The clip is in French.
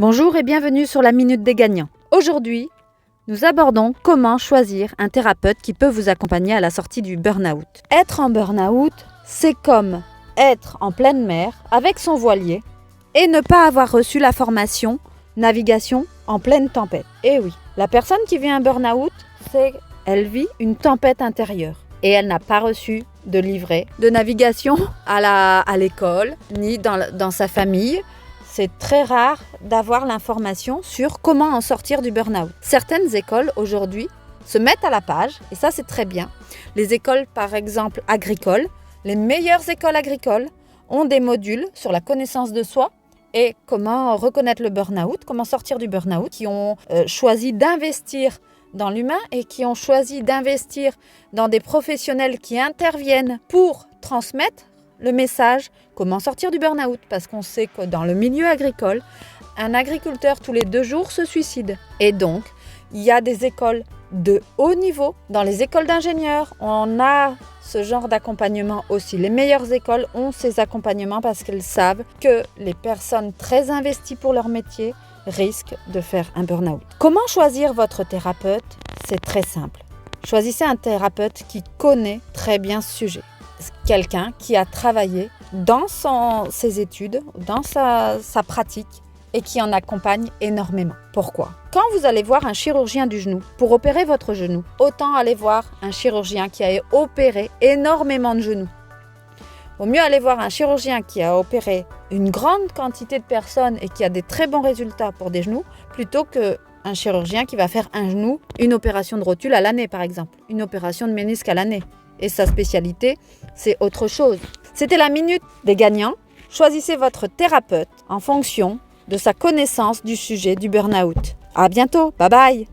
Bonjour et bienvenue sur la Minute des Gagnants. Aujourd'hui, nous abordons comment choisir un thérapeute qui peut vous accompagner à la sortie du burn-out. Être en burn-out, c'est comme être en pleine mer avec son voilier et ne pas avoir reçu la formation navigation en pleine tempête. Et oui, la personne qui vit un burn-out, elle vit une tempête intérieure et elle n'a pas reçu de livret de navigation à l'école ni dans sa famille. C'est très rare d'avoir l'information sur comment en sortir du burn-out. Certaines écoles aujourd'hui se mettent à la page, et ça c'est très bien. Les écoles par exemple agricoles, les meilleures écoles agricoles ont des modules sur la connaissance de soi et comment reconnaître le burn-out, comment sortir du burn-out, qui ont choisi d'investir dans l'humain et qui ont choisi d'investir dans des professionnels qui interviennent pour transmettre le message comment sortir du burn-out, parce qu'on sait que dans le milieu agricole, un agriculteur tous les 2 jours se suicide. Et donc, il y a des écoles de haut niveau. Dans les écoles d'ingénieurs, on a ce genre d'accompagnement aussi. Les meilleures écoles ont ces accompagnements parce qu'elles savent que les personnes très investies pour leur métier risquent de faire un burn-out. Comment choisir votre thérapeute? C'est très simple. Choisissez un thérapeute qui connaît très bien ce sujet. Quelqu'un qui a travaillé dans ses études, dans sa pratique et qui en accompagne énormément. Pourquoi? Quand vous allez voir un chirurgien du genou pour opérer votre genou, autant aller voir un chirurgien qui a opéré énormément de genoux. Vaut mieux aller voir un chirurgien qui a opéré une grande quantité de personnes et qui a des très bons résultats pour des genoux, plutôt qu'un chirurgien qui va faire un genou, une opération de rotule à l'année par exemple, une opération de ménisque à l'année. Et sa spécialité, c'est autre chose. C'était la Minute des Gagnants. Choisissez votre thérapeute en fonction de sa connaissance du sujet du burn-out. À bientôt, bye bye.